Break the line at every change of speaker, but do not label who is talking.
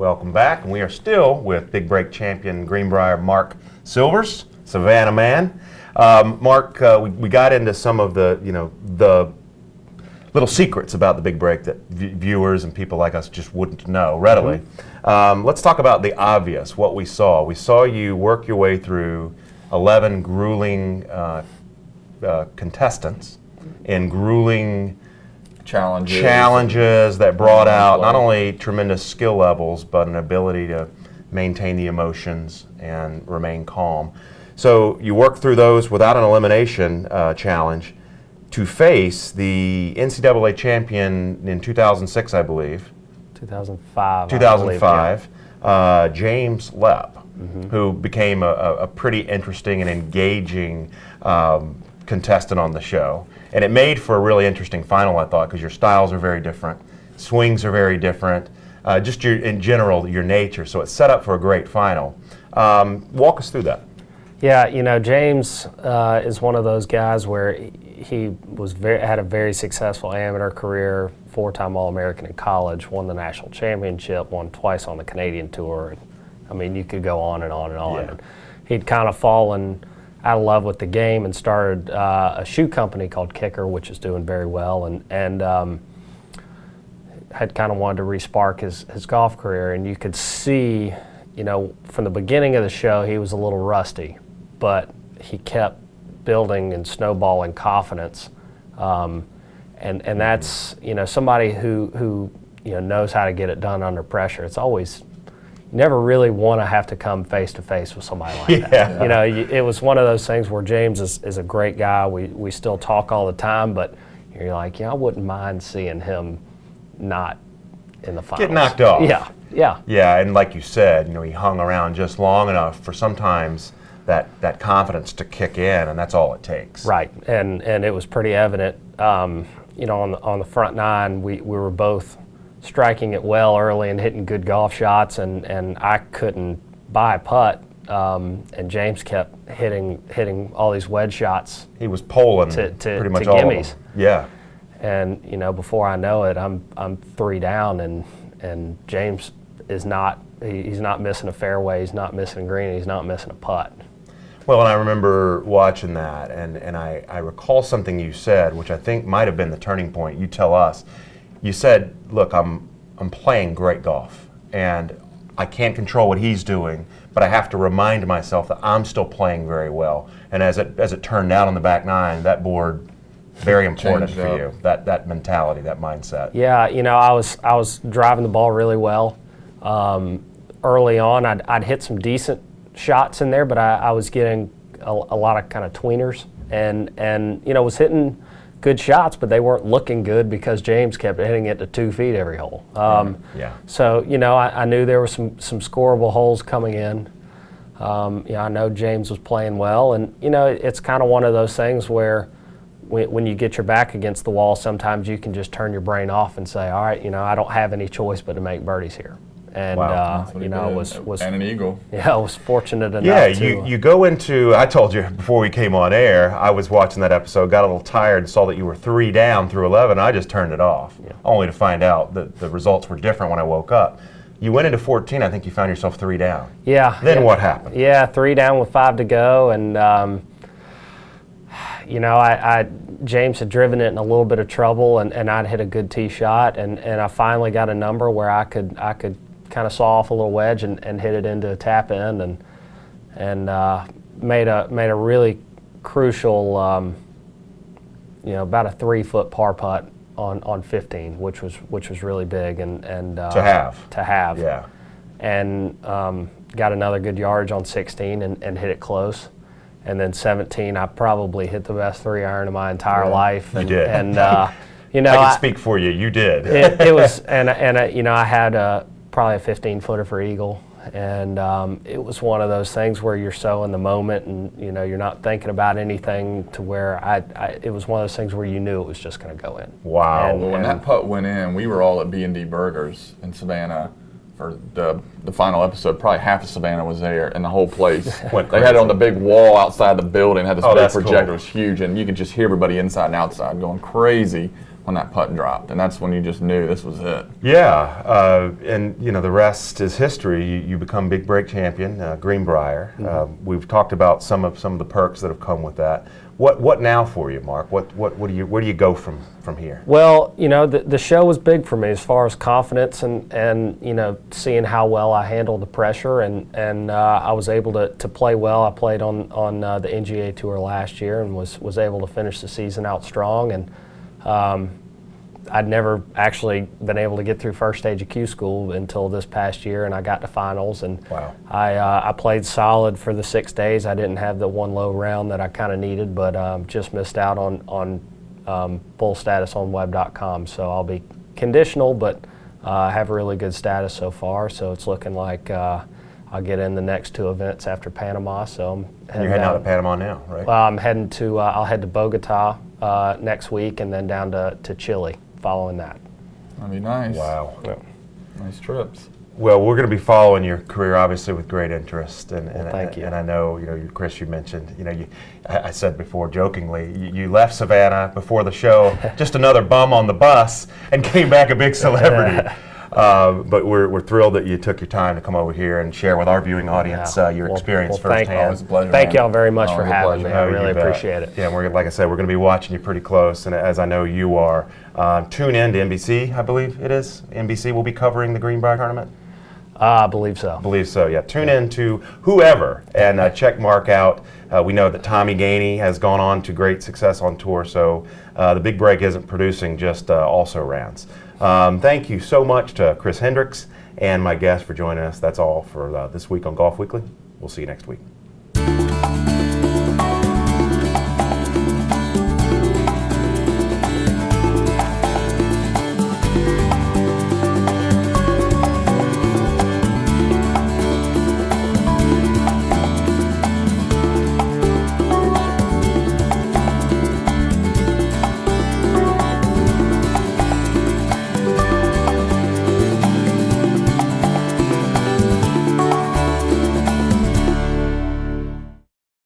Welcome back, and we are still with big break champion Greenbrier Mark Silvers, Savannah man. Mark, we got into some of the the little secrets about the big break that viewers and people like us just wouldn't know readily. Let's talk about the obvious, what we saw. We saw you work your way through 11 grueling contestants in grueling challenges that brought out not only tremendous skill levels, but an ability to maintain the emotions and remain calm. So you work through those without an elimination challenge to face the NCAA champion in 2006, I believe.
2005.
2005, yeah. James Lepp, who became a pretty interesting and engaging contestant on the show. And it made for a really interesting final, I thought, because your styles are very different, swings are very different, just in general, your nature. So it's set up for a great final. Walk us through that.
Yeah, you know, James is one of those guys where he was had a very successful amateur career, 4-time All-American in college, won the national championship, won twice on the Canadian tour. I mean, you could go on and on and on.
Yeah.
And he'd kind of fallen out of love with the game and started a shoe company called Kicker, which is doing very well, and had kind of wanted to re-spark his golf career. And you could see, you know, from the beginning of the show, he was a little rusty, but he kept building and snowballing confidence. And that's, you know, somebody who you know, knows how to get it done under pressure. It's always, you never really want to have to come face to face with somebody like that. You know, it was one of those things where James is a great guy. We still talk all the time, but you're like, yeah, I wouldn't mind seeing him not in the finals.
Get knocked off.
Yeah.
And like you said, you know, he hung around just long enough for sometimes that confidence to kick in, and that's all it takes.
Right, and it was pretty evident. You know, on the front nine, we were both striking it well early and hitting good golf shots, and I couldn't buy a putt, and James kept hitting all these wedge shots.
He was polling pretty much all
gimmies.
of them. Yeah.
And you know, before I know it, I'm 3 down, and James is not. He's not missing a fairway. He's not missing a green. He's not missing a putt.
Well, and I remember watching that, and I recall something you said, which I think might have been the turning point. You tell us. You said, "Look, I'm playing great golf, and I can't control what he's doing, but I have to remind myself that I'm still playing very well." And as it turned out on the back nine, that board, very important for you. That mentality, that mindset.
Yeah, you know, I was driving the ball really well. Early on, I'd hit some decent shots in there, but I was getting a lot of kind of tweeners, and you know, was hitting good shots, but they weren't looking good because James kept hitting it to 2 feet every hole. So you know, I knew there were some scoreable holes coming in. Yeah, I know James was playing well, and you know, it's kind of one of those things where when you get your back against the wall, sometimes you can just turn your brain off and say, all right, you know, I don't have any choice but to make birdies here. And you know, was
and an eagle.
Yeah, I was fortunate enough.
Yeah, you go into. I told you before we came on air. I was watching that episode, got a little tired, and saw that you were 3 down through 11. I just turned it off, only to find out that the results were different when I woke up. You went into 14. I think you found yourself 3 down.
Yeah.
Then what happened?
Yeah, 3 down with 5 to go, and you know, James had driven it in a little bit of trouble, and I'd hit a good tee shot, and I finally got a number where I could kind of saw off a little wedge and hit it into a tap in, and made a really crucial, you know, about a 3-foot par putt on 15, which was really big, and to have.
Yeah.
And got another good yardage on 16 and hit it close. And then 17, I probably hit the best 3-iron of my entire life.
You did.
And you know,
I can speak for you. You did.
It was, and you know, I had probably a 15-footer for eagle, and it was one of those things where you're so in the moment, and you know, you're not thinking about anything, to where it was one of those things where you knew it was just going to go in.
Wow.
And when that putt went in, we were all at B&D Burgers in Savannah for the final episode. Probably half of Savannah was there, and the whole place. They had it on the big wall outside the building, had this big projector. Cool. It was huge, and you could just hear everybody inside and outside going crazy when that putt dropped, and that's when you just knew this was it.
Yeah, and you know the rest is history. You become big break champion, Greenbrier. We've talked about some of the perks that have come with that. What now for you, Mark? Where do you go from here?
Well, you know, the show was big for me as far as confidence and you know, seeing how well I handled the pressure, and I was able to play well. I played on the NGA Tour last year and was able to finish the season out strong, and I'd never actually been able to get through first stage of Q school until this past year, and I got to finals, and
wow.
I played solid for the 6 days. I didn't have the one low round that I kind of needed, but just missed out on full status on web.com. So I'll be conditional, but I have a really good status so far, so it's looking like I'll get in the next 2 events after Panama. So
you're heading out to Panama now, right?
Well, I'm heading to, I'll head to Bogota next week, and then down to Chile following that.
That'd be nice.
Wow.
Yeah.
Nice trips.
Well, we're going to be following your career, obviously, with great interest. And
thank you.
And I know, you know, Chris, you mentioned, you know, I said before jokingly, you left Savannah before the show, just another bum on the bus, and came back a big celebrity. But we're thrilled that you took your time to come over here and share with our viewing audience your experience firsthand.
It's a pleasure.
Thank y'all very much for
it's a
having me.
pleasure.
I
Oh,
really
you bet.
appreciate it.
Yeah, and like I said, we're going to be watching you pretty close, and as I know you are, tune in to NBC, I believe it is. NBC will be covering the Greenbrier tournament.
I believe so.
I believe so, yeah. Tune in to whoever and check Mark out. We know that Tommy Gainey has gone on to great success on tour, so the big break isn't producing just also-rans. Thank you so much to Chris Hendrix and my guest for joining us. That's all for this week on Golf Weekly. We'll see you next week.